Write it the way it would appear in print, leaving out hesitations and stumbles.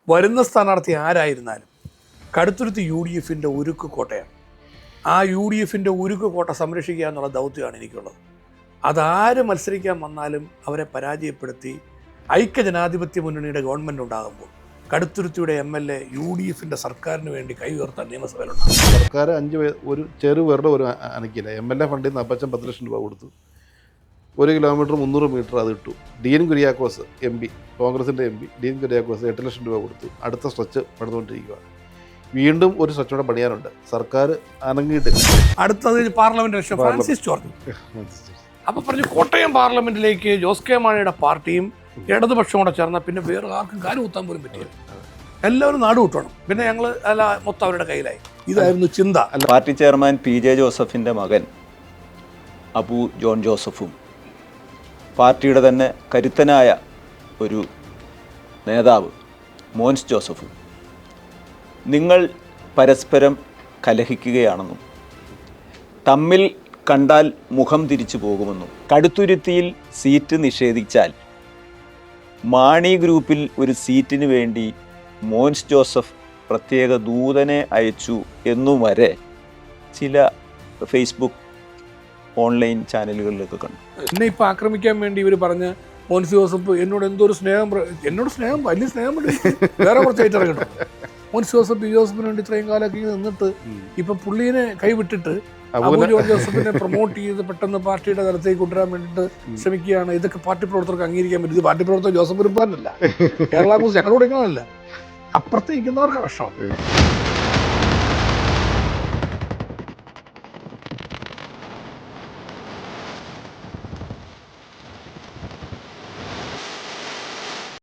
വരുന്ന സ്ഥാനാർത്ഥി ആരായിരുന്നാലും കടുത്തുരുത്തി UDFിൻ്റെ ഉരുക്ക് കോട്ടയാണ്. ആ UDFിൻ്റെ ഉരുക്ക് കോട്ട സംരക്ഷിക്കുക എന്നുള്ള ദൗത്യമാണ് എനിക്കുള്ളത്. അതാര് മത്സരിക്കാൻ വന്നാലും അവരെ പരാജയപ്പെടുത്തി ഐക്യജനാധിപത്യ മുന്നണിയുടെ ഗവൺമെൻറ് ഉണ്ടാകുമ്പോൾ കടുത്തുരുത്തിയുടെ MLA UDFിൻ്റെ സർക്കാരിന് വേണ്ടി കൈ ഉയർത്താൻ നിയമസഭയിലുണ്ടാകും. സർക്കാർ ഒരു ചെറുപേരുടെ ഒരു അനക്കില്ല. MLA ഫണ്ടിൽ നിന്ന് അപ്പച്ചൻ 10 ലക്ഷം രൂപ കൊടുത്തു. 1 കിലോമീറ്റർ 300 മീറ്റർ അത് ഇട്ടു. ഡീൻ കുര്യാക്കോസ് MP, കോൺഗ്രസിൻ്റെ MP ഡീൻ കുര്യാക്കോസ് 8 ലക്ഷം രൂപ കൊടുത്തു. അടുത്ത സ്ട്രെച്ച് പണിതുകൊണ്ടിരിക്കുക. വീണ്ടും ഒരു സ്ട്രെച്ച് കൂടെ പണിയാനുണ്ട്. സർക്കാർ അനങ്ങിയിട്ടില്ല. അടുത്തത് പാർലമെന്റ് ഇലക്ഷൻ ഫ്രാൻസിസ് ജോർജ്. അപ്പോൾ പറഞ്ഞു കോട്ടയം പാർലമെന്റിലേക്ക് ജോസ് കെ മാണിയുടെ പാർട്ടിയും ഇടതുപക്ഷം കൂടെ ചേർന്നാൽ പിന്നെ വേറെ ആർക്കും കാല് കുത്താൻ പോലും പറ്റില്ല. എല്ലാവരും നാട് വിട്ടണം. പിന്നെ ഞങ്ങൾ അല്ല മൊത്തം അവരുടെ കയ്യിലായി. ഇതായിരുന്നു ചിന്ത. പാർട്ടി ചെയർമാൻ PJ ജോസഫിൻ്റെ മകൻ അബു ജോൺ ജോസഫും പാർട്ടിയുടെ തന്നെ കരുത്തനായ ഒരു നേതാവ് മോൻസ് ജോസഫും നിങ്ങൾ പരസ്പരം കലഹിക്കുകയാണെന്നും തമ്മിൽ കണ്ടാൽ മുഖം തിരിച്ചു പോകുമെന്നും കടുത്തുരുത്തിയിൽ സീറ്റ് നിഷേധിച്ചാൽ മാണി ഗ്രൂപ്പിൽ ഒരു സീറ്റിന് വേണ്ടി മോൻസ് ജോസഫ് പ്രത്യേക ദൂതനെ അയച്ചു എന്നും വരെ ചില ഫേസ്ബുക്ക് ഓൺലൈൻ ചാനലുകളിലൊക്കെ കണ്ടു. എന്നെ ഇപ്പം ആക്രമിക്കാൻ വേണ്ടി ഇവർ പറഞ്ഞ മോൻസ് ജോസഫ് എന്നോട് എന്തോ ഒരു സ്നേഹം, എന്നോട് സ്നേഹം വലിയ സ്നേഹം വേറെ കുറച്ച് ഐറ്റം മോൻസ് ജോസഫിന് വേണ്ടി ഇത്രയും കാലമൊക്കെ നിന്നിട്ട് ഇപ്പം പുള്ളീനെ കൈവിട്ടിട്ട് അബു ജോർജ് ജോസഫിനെ പ്രൊമോട്ട് ചെയ്ത് പെട്ടെന്ന് പാർട്ടിയുടെ തലത്തേക്ക് കൊണ്ടുവരാൻ വേണ്ടിയിട്ട് ശ്രമിക്കുകയാണ്. ഇതൊക്കെ പാർട്ടി പ്രവർത്തകർക്ക് അംഗീകരിക്കാൻ പറ്റും. ഇത് പാർട്ടി പ്രവർത്തകർ ജോസഫ് ഉരുപ്പാനല്ല, കേരള കോൺഗ്രസ് ഞങ്ങളോട് ഇങ്ങനല്ല, അപ്പുറത്ത് നിൽക്കുന്നവർക്ക് വിഷമം.